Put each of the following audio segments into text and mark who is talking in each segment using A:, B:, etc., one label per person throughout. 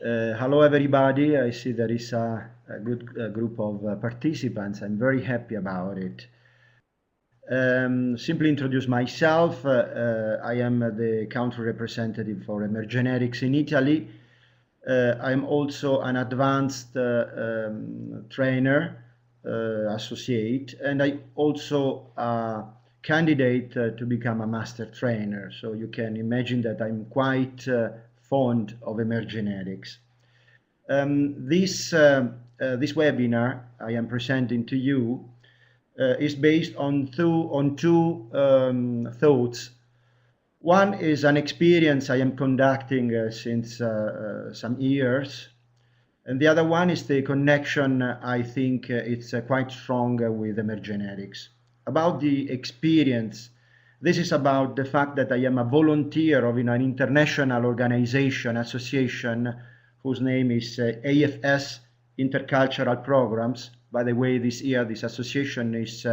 A: Hello everybody, I see there is a good group of participants. I'm very happy about it. Simply introduce myself. I am the country representative for Emergenetics in Italy. I'm also an advanced trainer, associate, and I also candidate to become a master trainer. So you can imagine that I'm quite fond of Emergenetics. This webinar I am presenting to you is based on two thoughts. One is an experience I am conducting since some years, and the other one is the connection I think it's quite strong with Emergenetics. About the experience, this is about the fact that I am a volunteer of an international organization, association, whose name is AFS Intercultural Programs. By the way, this year this association is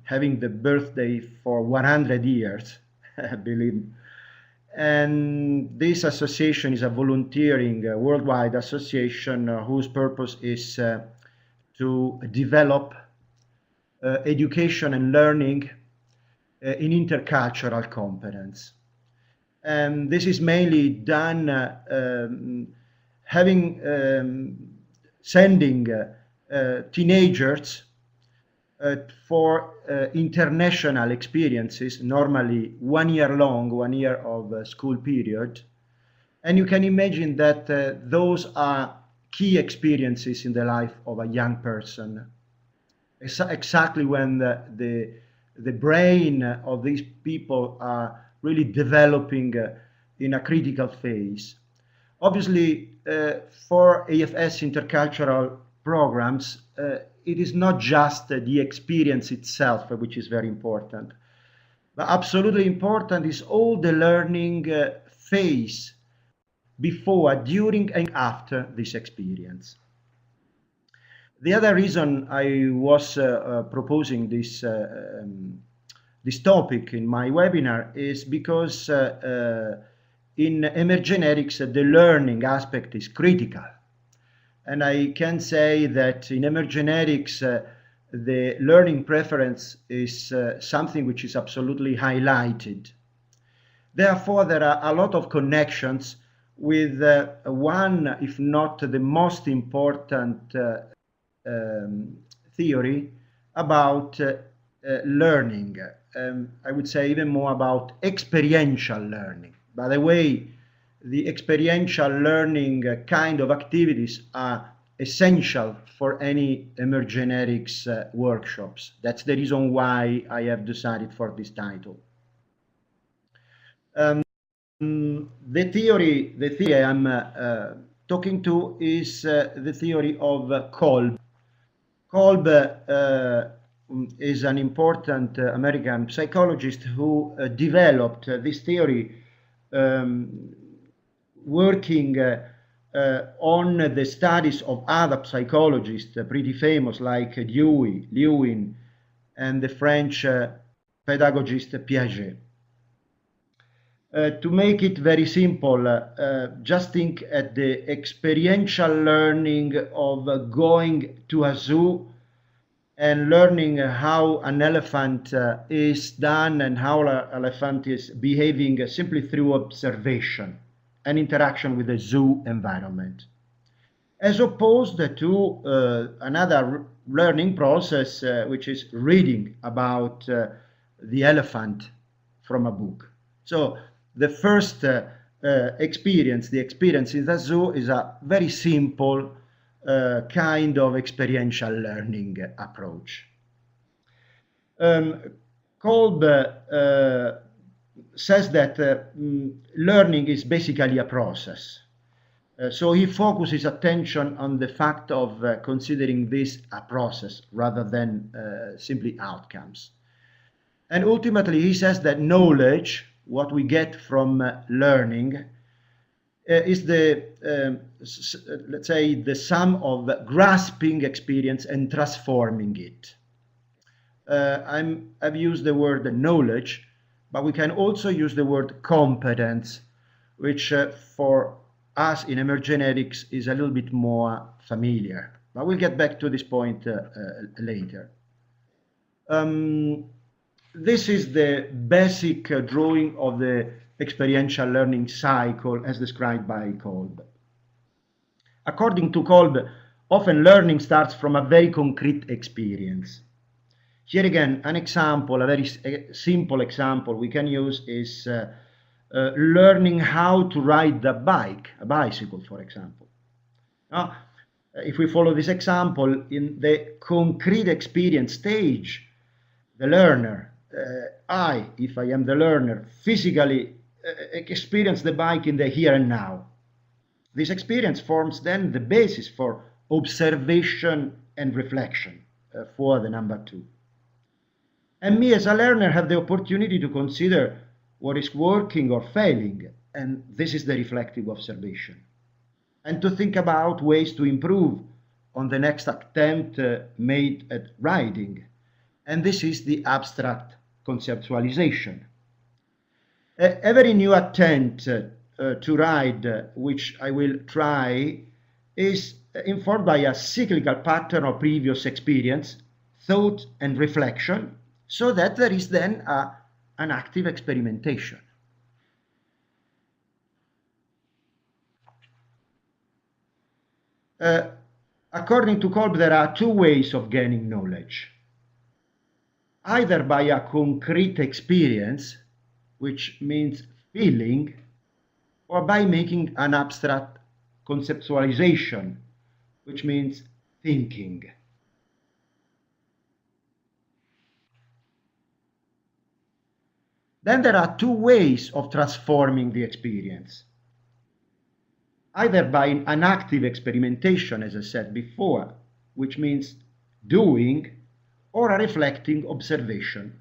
A: having the birthday for 100 years, I believe. And this association is a volunteering worldwide association whose purpose is to develop education and learning in intercultural competence. And this is mainly done sending teenagers for international experiences, normally 1 year long, 1 year of school period. And you can imagine that those are key experiences in the life of a young person. Exactly when the brain of these people are really developing in a critical phase. Obviously, for AFS intercultural programs, it is not just the experience itself which is very important, but absolutely important is all the learning phase before, during, and after this experience. The other reason I was proposing this topic in my webinar is because in Emergenetics the learning aspect is critical. And I can say that in Emergenetics the learning preference is something which is absolutely highlighted. Therefore, there are a lot of connections with one, if not the most important theory about learning. I would say even more about experiential learning. By the way, the experiential learning kind of activities are essential for any Emergenetics workshops. That's the reason why I have decided for this title. The theory I'm talking to is the theory of Kolb. Kolb is an important American psychologist who developed this theory working on the studies of other psychologists pretty famous like Dewey, Lewin, and the French pedagogist Piaget. To make it very simple, just think at the experiential learning of going to a zoo and learning how an elephant is done and how an elephant is behaving simply through observation and interaction with the zoo environment, as opposed to another learning process which is reading about the elephant from a book. So the first experience, the experience in the zoo, is a very simple kind of experiential learning approach. Kolb says that learning is basically a process. So he focuses attention on the fact of considering this a process rather than simply outcomes. And ultimately he says that knowledge, what we get from learning, is the, let's say, the sum of grasping experience and transforming it. I've used the word knowledge, but we can also use the word competence, which for us in Emergenetics is a little bit more familiar. But we'll get back to this point later. This is the basic drawing of the experiential learning cycle as described by Kolb. According to Kolb, often learning starts from a very concrete experience. Here again, an example, a very simple example we can use is learning how to ride a bicycle, for example. Now, if we follow this example, in the concrete experience stage, the learner, if I am the learner, physically experience the bike in the here and now. This experience forms then the basis for observation and reflection for the number 2. And me as a learner have the opportunity to consider what is working or failing, and this is the reflective observation. And to think about ways to improve on the next attempt made at riding. And this is the abstract conceptualization. Every new attempt to ride, which I will try, is informed by a cyclical pattern of previous experience, thought and reflection, so that there is then an active experimentation. According to Kolb, there are 2 ways of gaining knowledge. Either by a concrete experience, which means feeling, or by making an abstract conceptualization, which means thinking. Then there are 2 ways of transforming the experience. Either by an active experimentation, as I said before, which means doing, or a reflecting observation,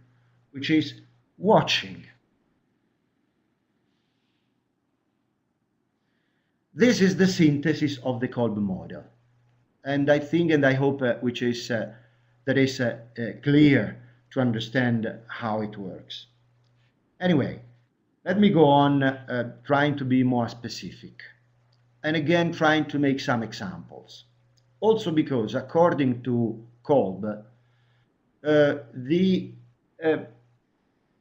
A: which is watching. This is the synthesis of the Kolb model. And I think and I hope that is clear to understand how it works. Anyway, let me go on trying to be more specific. And again, trying to make some examples. Also because, according to Kolb, the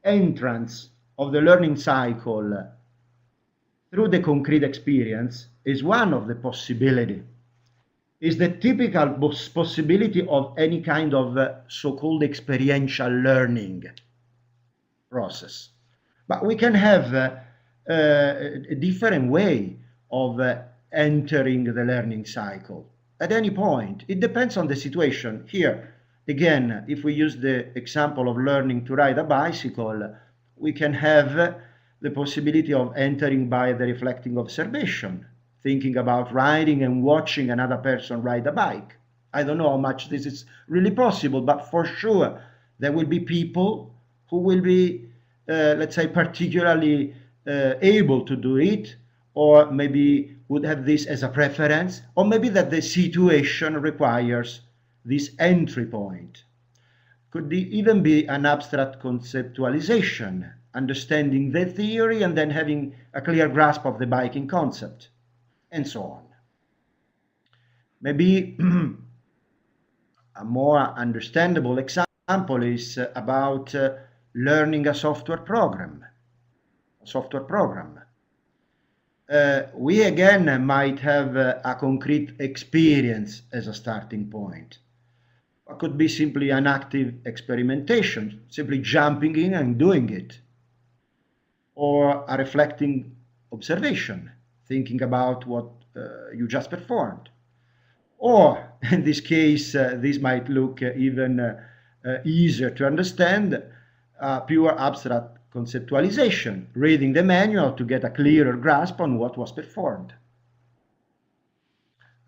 A: entrance of the learning cycle through the concrete experience is one of the possibilities. Is the typical possibility of any kind of so-called experiential learning process. But we can have a different way of entering the learning cycle at any point. It depends on the situation. Here, again, if we use the example of learning to ride a bicycle, we can have the possibility of entering by the reflecting observation, thinking about riding and watching another person ride a bike. I don't know how much this is really possible, but for sure there will be people who will be, let's say, particularly able to do it, or maybe would have this as a preference, or maybe that the situation requires this entry point. Could even be an abstract conceptualization, understanding the theory and then having a clear grasp of the biking concept, and so on. Maybe a more understandable example is about learning a software program. We again might have a concrete experience as a starting point. It could be simply an active experimentation, simply jumping in and doing it. Or a reflecting observation, thinking about what you just performed. Or, in this case, this might look even easier to understand, pure abstract conceptualization, reading the manual to get a clearer grasp on what was performed.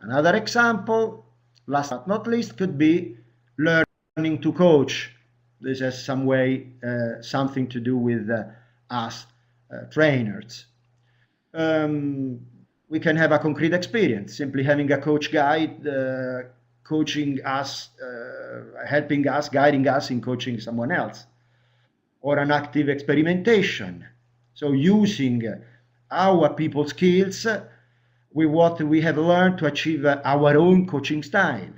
A: Another example, last but not least, could be learning to coach. This has something to do with us trainers. We can have a concrete experience, simply having a coach guide coaching us, helping us, guiding us in coaching someone else. Or an active experimentation. So using our people skills with what we have learned to achieve our own coaching style,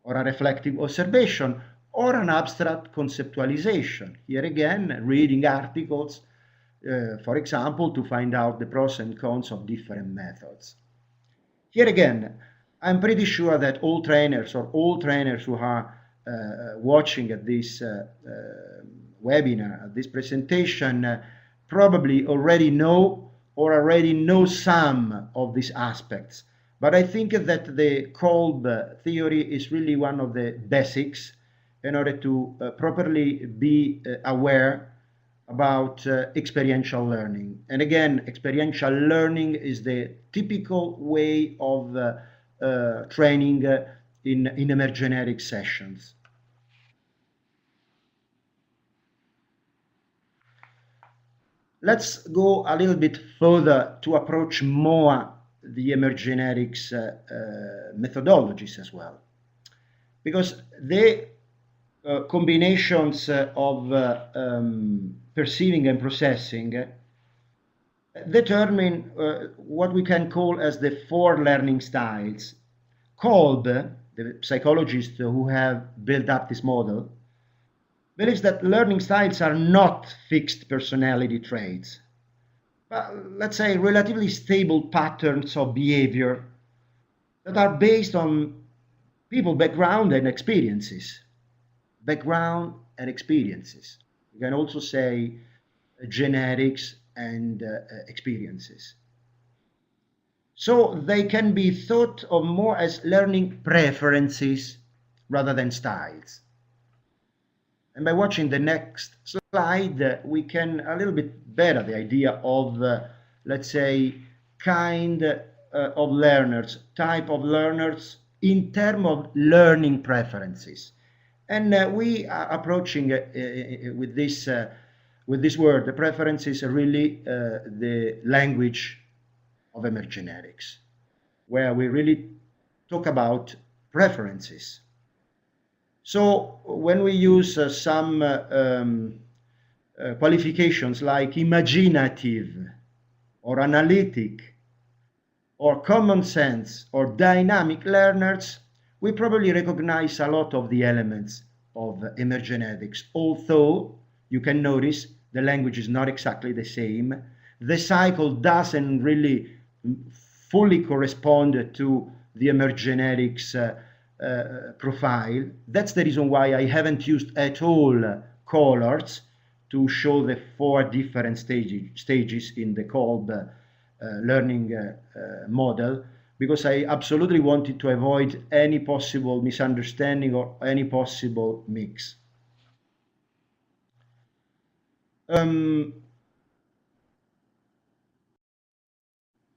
A: or a reflective observation, or an abstract conceptualization. Here again, reading articles, for example, to find out the pros and cons of different methods. Here again, I'm pretty sure that all trainers who are watching at this webinar, at this presentation, probably already know some of these aspects. But I think that the Kolb theory is really one of the basics in order to properly be aware about experiential learning. And again, experiential learning is the typical way of training in emergenetics sessions. Let's go a little bit further to approach more the emergenetics methodologies as well, because the combinations of perceiving and processing determine what we can call as the 4 learning styles. Kolb, the psychologist who have built up this model, believes that learning styles are not fixed personality traits, but let's say relatively stable patterns of behavior that are based on people's background and experiences. Background and experiences. You can also say genetics and experiences. So they can be thought of more as learning preferences rather than styles. And by watching the next slide, we can a little bit better the idea of, let's say, kind of learners, type of learners in terms of learning preferences. And we are approaching with this word, the preference is really the language of emergenetics, where we really talk about preferences. So when we use some qualifications like imaginative or analytic or common sense or dynamic learners, we probably recognize a lot of the elements of emergenetics, although you can notice the language is not exactly the same. The cycle doesn't really fully correspond to the emergenetics profile. That's the reason why I haven't used at all colors to show the 4 different stages in the Kolb learning model, because I absolutely wanted to avoid any possible misunderstanding or any possible mix.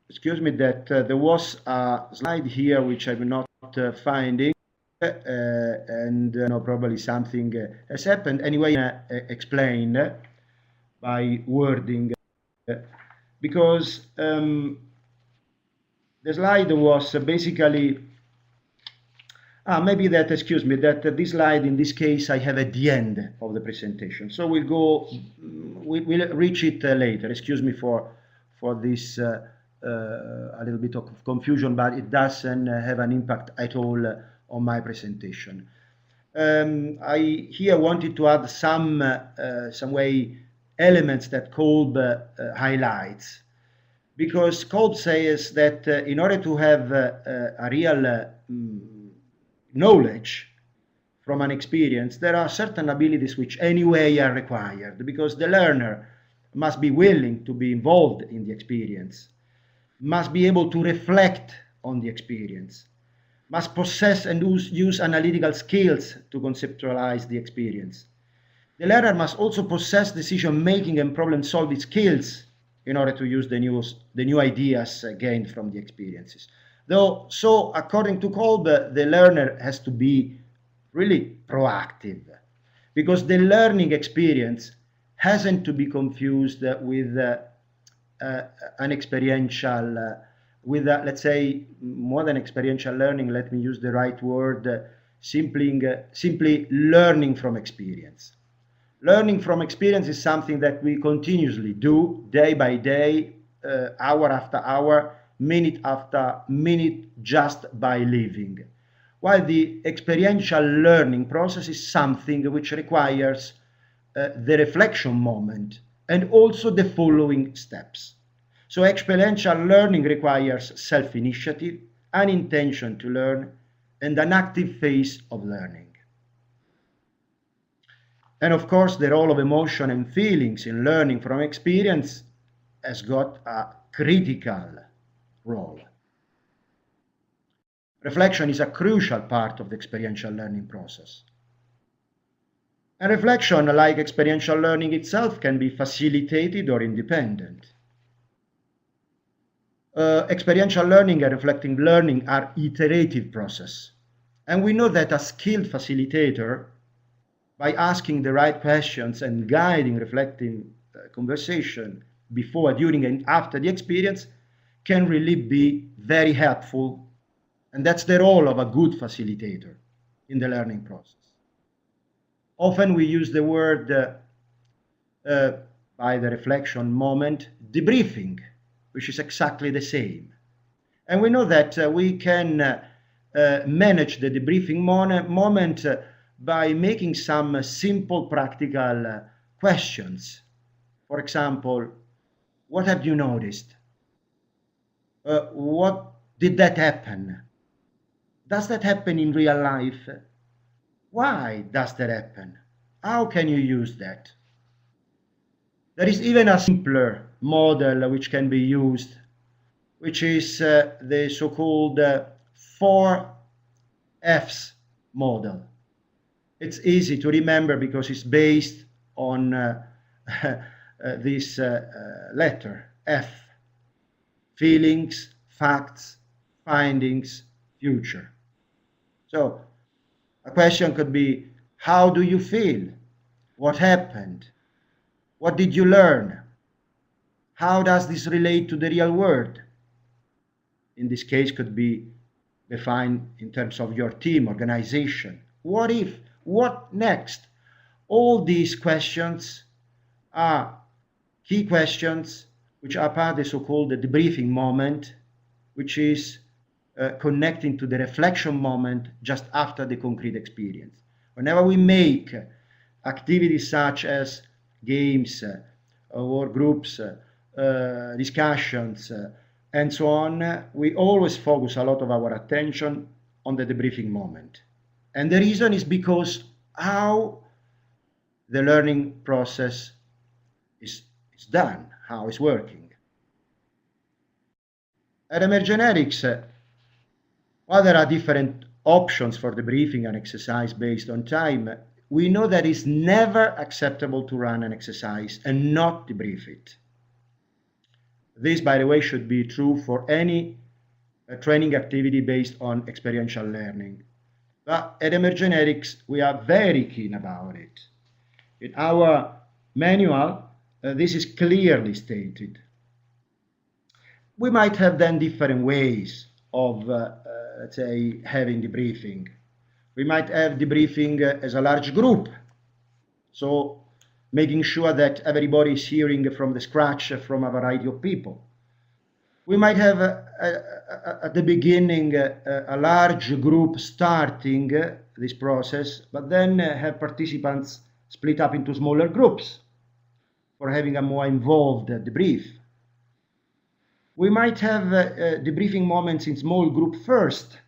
A: Excuse me that there was a slide here which I'm not finding, and probably something has happened. Anyway, explain by wording, because the slide was basically maybe that, excuse me, that this slide in this case I have at the end of the presentation, so we'll reach it later. Excuse me for this a little bit of confusion, but it doesn't have an impact at all on my presentation. I here wanted to add some way elements that Kolb highlights, because Kolb says that in order to have a real knowledge from an experience, there are certain abilities which anyway are required, because the learner must be willing to be involved in the experience, must be able to reflect on the experience, must possess and use analytical skills to conceptualize the experience. The learner must also possess decision-making and problem-solving skills in order to use the new ideas gained from the experiences. So according to Kolb, the learner has to be really proactive, because the learning experience hasn't to be confused with an experiential, let's say, more than experiential learning, let me use the right word, simply learning from experience. Learning from experience is something that we continuously do day by day, hour after hour, minute after minute, just by living. While the experiential learning process is something which requires the reflection moment and also the following steps. So experiential learning requires self-initiative, an intention to learn, and an active phase of learning. And of course, the role of emotion and feelings in learning from experience has got a critical role. Reflection is a crucial part of the experiential learning process. And reflection, like experiential learning itself, can be facilitated or independent. Experiential learning and reflecting learning are iterative process. And we know that a skilled facilitator, by asking the right questions and guiding reflecting conversation before, during, and after the experience, can really be very helpful. And that's the role of a good facilitator in the learning process. Often we use the word, by the reflection moment, debriefing, which is exactly the same. And we know that we can manage the debriefing moment by making some simple practical questions. For example, what have you noticed? What did that happen? Does that happen in real life? Why does that happen? How can you use that? There is even a simpler model which can be used, which is the so-called 4Fs model. It's easy to remember because it's based on this letter, F: feelings, facts, findings, future. So a question could be, how do you feel? What happened? What did you learn? How does this relate to the real world? In this case, could be defined in terms of your team, organization. What if? What next? All these questions are key questions which are part of the so-called debriefing moment, which is connecting to the reflection moment just after the concrete experience. Whenever we make activities such as games or groups, discussions, and so on, we always focus a lot of our attention on the debriefing moment. And the reason is because how the learning process is done, how it's working. At Emergenetics, while there are different options for debriefing an exercise based on time, we know that it's never acceptable to run an exercise and not debrief it. This, by the way, should be true for any training activity based on experiential learning. But at Emergenetics, we are very keen about it. In our manual, this is clearly stated. We might have then different ways of, let's say, having debriefing. We might have debriefing as a large group, so making sure that everybody is hearing from the scratch from a variety of people. We might have at the beginning a large group starting this process, but then have participants split up into smaller groups for having a more involved debrief. We might have debriefing moments in small group first,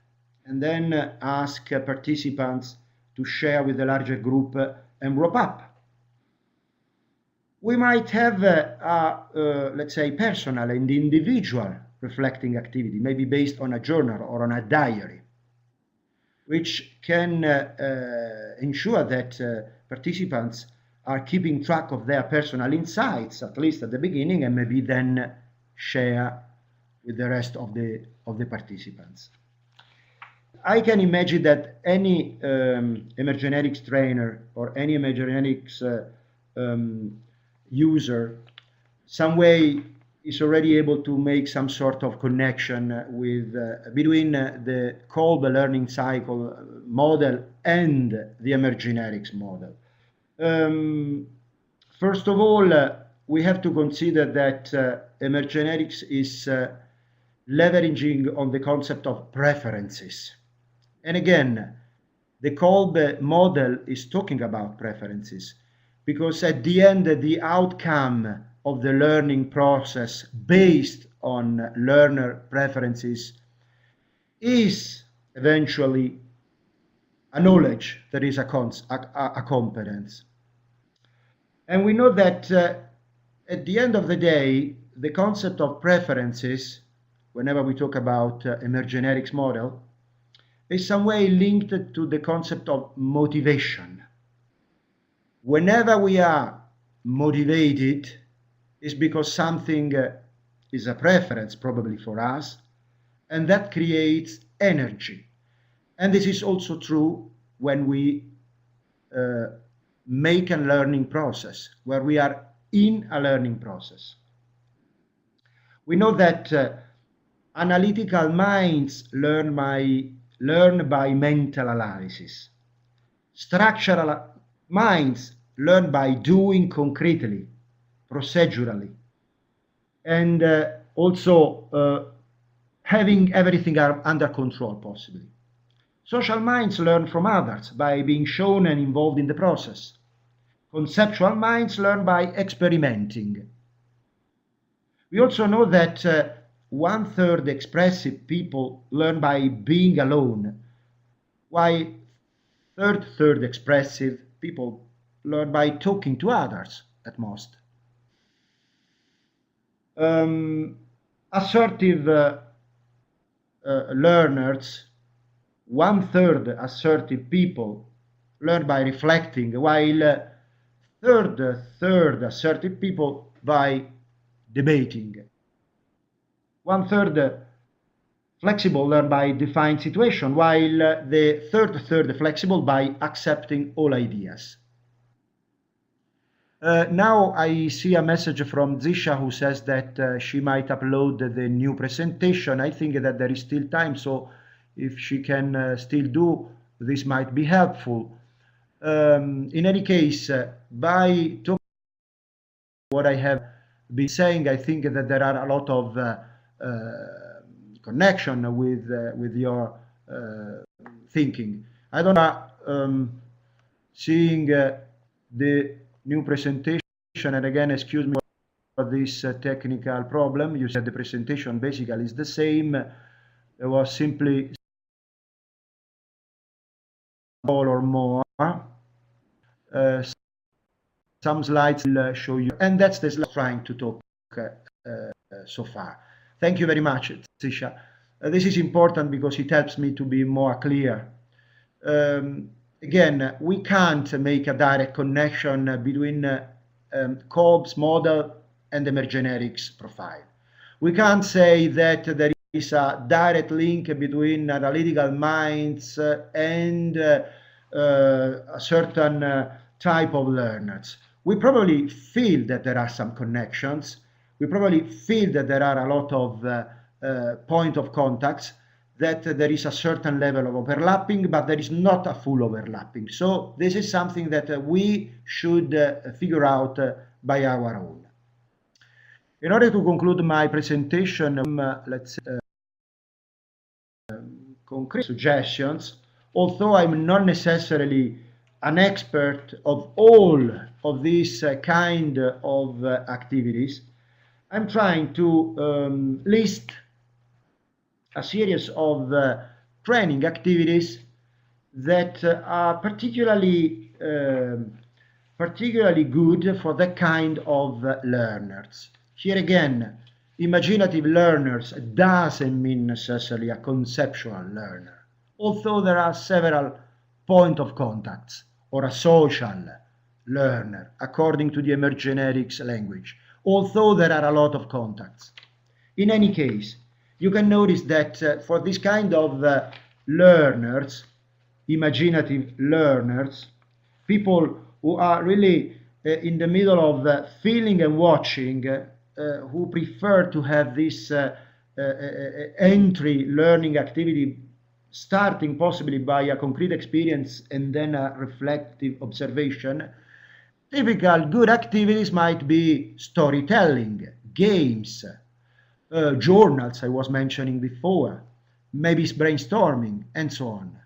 A: and then ask participants to share with the larger group and wrap up. We might have let's say, personal and individual reflecting activity, maybe based on a journal or on a diary, which can ensure that participants are keeping track of their personal insights, at least at the beginning, and maybe then share with the rest of the participants. I can imagine that any Emergenetics trainer or any Emergenetics user some way is already able to make some sort of connection with between the Kolb learning cycle model and the Emergenetics model. First of all, we have to consider that Emergenetics is leveraging on the concept of preferences. And again, the Kolb model is talking about preferences, because at the end, the outcome of the learning process based on learner preferences is eventually a knowledge that is a competence. And we know that at the end of the day, the concept of preferences, whenever we talk about Emergenetics model, is some way linked to the concept of motivation. Whenever we are motivated, it's because something is a preference probably for us, and that creates energy. And this is also true when we make a learning process, where we are in a learning process. We know that analytical minds learn by mental analysis. Structural minds learn by doing concretely, procedurally, and also having everything under control, possibly. Social minds learn from others by being shown and involved in the process. Conceptual minds learn by experimenting. We also know that 1/3 expressive people learn by being alone, while third expressive people learn by talking to others at most. Assertive learners, 1/3 assertive people learn by reflecting, while third assertive people by debating. 1/3 flexible learn by defined situation, while the third flexible by accepting all ideas. Now I see a message from Zisha who says that she might upload the new presentation. I think that there is still time, so if she can still do, this might be helpful. In any case, by talking what I have been saying, I think that there are a lot of connection with your thinking. I don't know, seeing the new presentation, and again, excuse me for this technical problem. You said the presentation basically is the same. There was simply or more. Some slides will show you, and that's the slide trying to talk so far. Thank you very much, Tisha. This is important because it helps me to be more clear. Again, we can't make a direct connection between Kolb's model and the Emergenetics profile. We can't say that there is a direct link between analytical minds and a certain type of learners. We probably feel that there are some connections. We probably feel that there are a lot of point of contacts, that there is a certain level of overlapping, but there is not a full overlapping. So this is something that we should figure out by our own. In order to conclude my presentation, let's say, concrete suggestions, although I'm not necessarily an expert of all of these kind of activities, I'm trying to list a series of training activities that are particularly good for that kind of learners. Here again, imaginative learners doesn't mean necessarily a conceptual learner, although there are several point of contacts, or a social learner according to the Emergenetics language, although there are a lot of contacts. In any case, you can notice that for this kind of learners, imaginative learners, people who are really in the middle of feeling and watching, who prefer to have this entry learning activity starting possibly by a concrete experience and then a reflective observation, typical good activities might be storytelling, games, journals I was mentioning before, maybe it's brainstorming, and so on.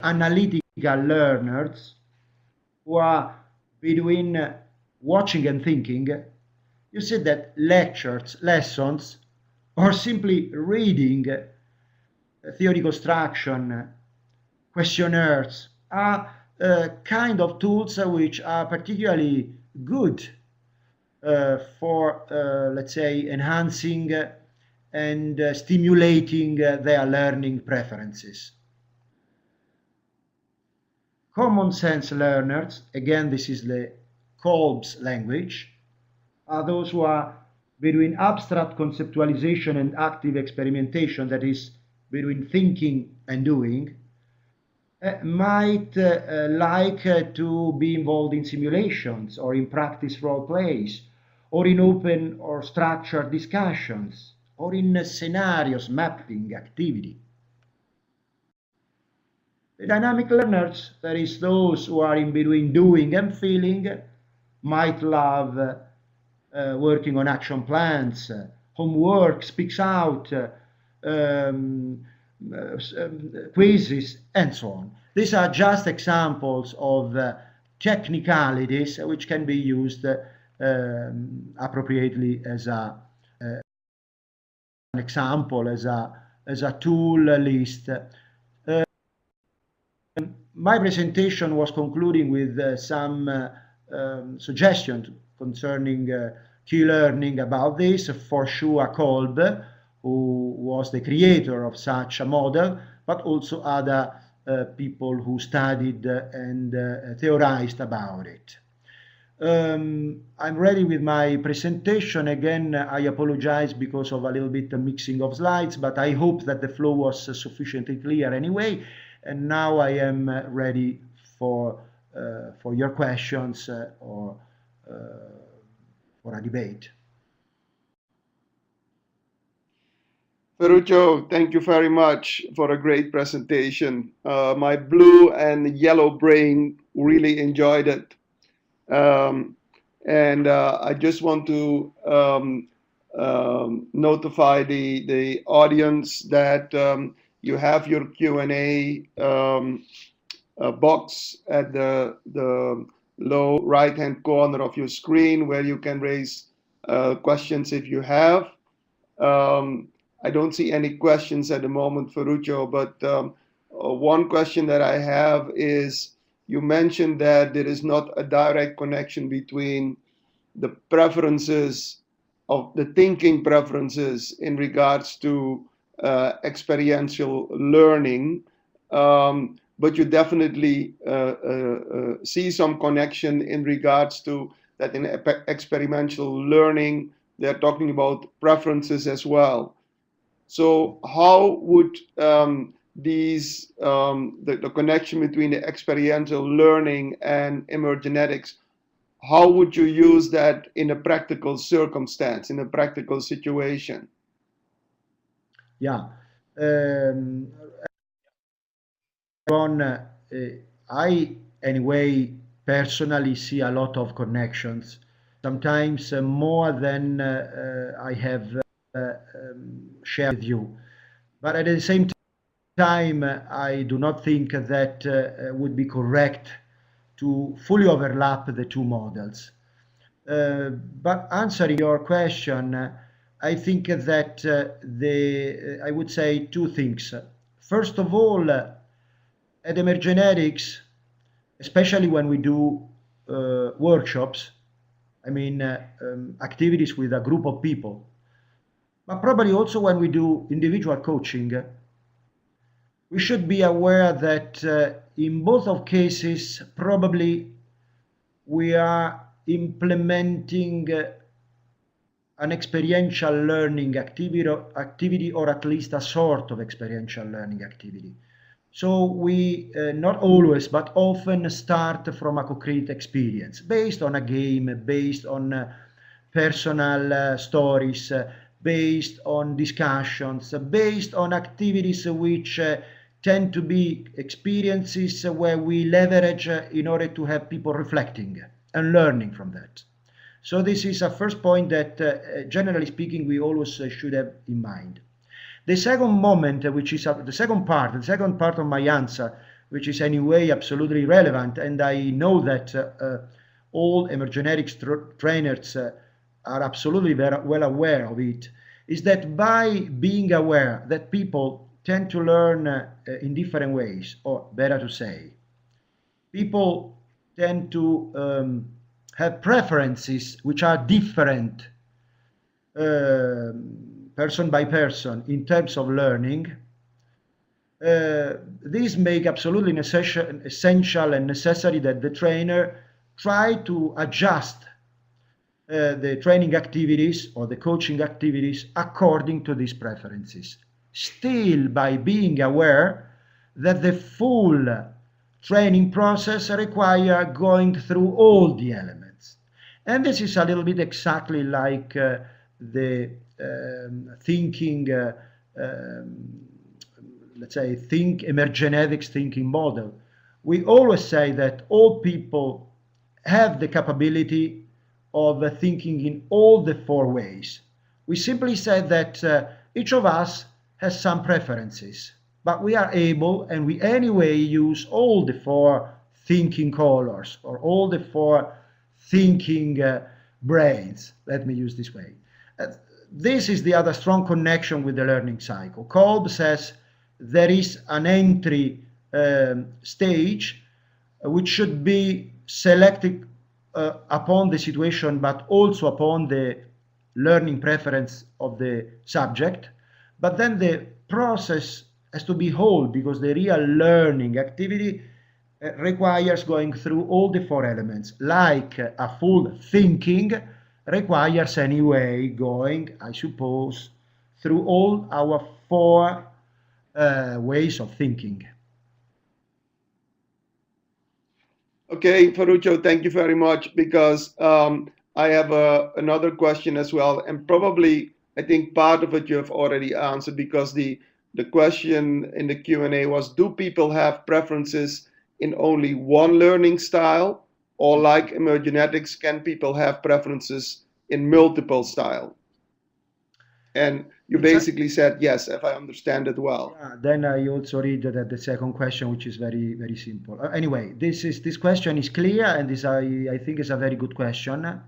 A: Analytical learners who are between watching and thinking, you see that lectures, lessons, or simply reading theory construction, questionnaires are kind of tools which are particularly good for, let's say, enhancing and stimulating their learning preferences. Common sense learners, again, this is the Kolb's language, are those who are between abstract conceptualization and active experimentation, that is, between thinking and doing, might like to be involved in simulations or in practice role plays or in open or structured discussions or in scenarios mapping activity. The dynamic learners, that is those who are in between doing and feeling, might love working on action plans, homework, speaks out, quizzes, and so on. These are just examples of technicalities which can be used appropriately as an example, as a tool list. My presentation was concluding with some suggestions concerning key learning about this. For sure, Kolb, who was the creator of such a model, but also other people who studied and theorized about it. I'm ready with my presentation. Again, I apologize because of a little bit of mixing of slides, but I hope that the flow was sufficiently clear anyway. And now I am ready for your questions or for a debate.
B: Ferruccio, thank you very much for a great presentation. My blue and yellow brain really enjoyed it. And I just want to notify the audience that you have your Q&A box at the low right-hand corner of your screen where you can raise questions if you have. I don't see any questions at the moment, Ferruccio, but one question that I have is, you mentioned that there is not a direct connection between the preferences of the thinking preferences in regards to experiential learning, but you definitely see some connection in regards to that in experiential learning, they're talking about preferences as well. So how would the connection between the experiential learning and emergenetics, how would you use that in a practical circumstance, in a practical situation?
A: Yeah. I, anyway, personally see a lot of connections, sometimes more than I have shared with you. But at the same time, I do not think that would be correct to fully overlap the two models. But answering your question, I think that I would say two things. First of all, at Emergenetics, especially when we do workshops, I mean activities with a group of people, but probably also when we do individual coaching, we should be aware that in both of cases, probably we are implementing an experiential learning activity, or at least a sort of experiential learning activity. So we not always, but often start from a concrete experience based on a game, based on personal stories, based on discussions, based on activities which tend to be experiences where we leverage in order to have people reflecting and learning from that. So this is a first point that, generally speaking, we always should have in mind. The second moment, which is the second part of my answer, which is anyway absolutely relevant, and I know that all emergenetics trainers are absolutely well aware of it, is that by being aware that people tend to learn in different ways, or better to say, people tend to have preferences which are different person by person in terms of learning. These make absolutely essential and necessary that the trainer try to adjust the training activities or the coaching activities according to these preferences, still by being aware that the full training process requires going through all the elements. And this is a little bit exactly like the thinking, let's say, emergenetics thinking model. We always say that all people have the capability of thinking in all the four ways. We simply said that each of us has some preferences, but we are able, and we anyway use all the four thinking colors, or all the four thinking brains, let me use this way. This is the other strong connection with the learning cycle. Kolb says there is an entry stage which should be selected upon the situation, but also upon the learning preference of the subject. But then the process has to be whole, because the real learning activity requires going through all the four elements, like a full thinking requires anyway going, I suppose, through all our four ways of thinking.
B: Okay, Ferruccio, thank you very much, because I have another question as well, and probably I think part of it you have already answered, because the question in the Q&A was, do people have preferences in only one learning style, or like Emergenetics, can people have preferences in multiple style? And you basically said yes, if I understand it well.
A: Yeah, then I also read that the second question, which is very, very simple. Anyway, this question is clear, and this I think is a very good question.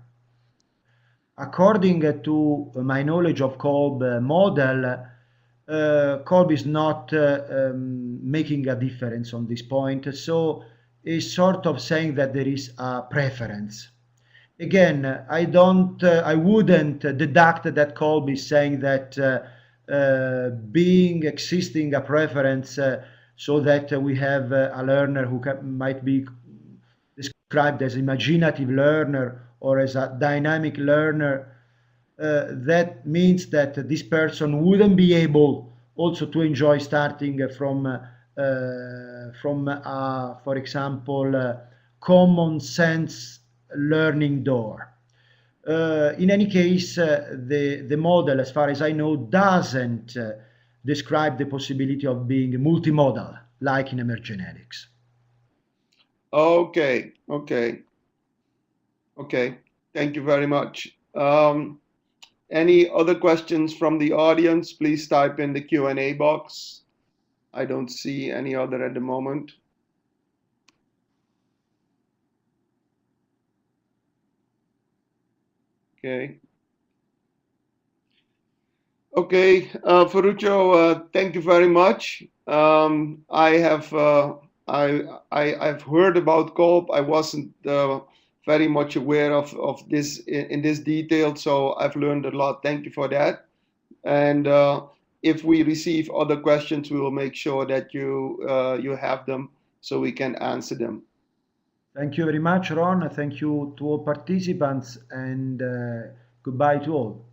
A: According to my knowledge of Kolb model, Kolb is not making a difference on this point, so is sort of saying that there is a preference. Again, I wouldn't deduct that Kolb is saying that being existing a preference so that we have a learner who might be described as imaginative learner or as a dynamic learner, that means that this person wouldn't be able also to enjoy starting from for example, common sense learning door. In any case, the model, as far as I know, doesn't describe the possibility of being multimodal, like in Emergenetics.
B: Okay. Thank you very much. Any other questions from the audience? Please type in the Q&A box. I don't see any other at the moment. Okay, Ferruccio, thank you very much. I've heard about Kolb. I wasn't very much aware of this in this detail, so I've learned a lot. Thank you for that. And if we receive other questions, we will make sure that you have them so we can answer them.
A: Thank you very much, Ron. Thank you to all participants, and goodbye to all.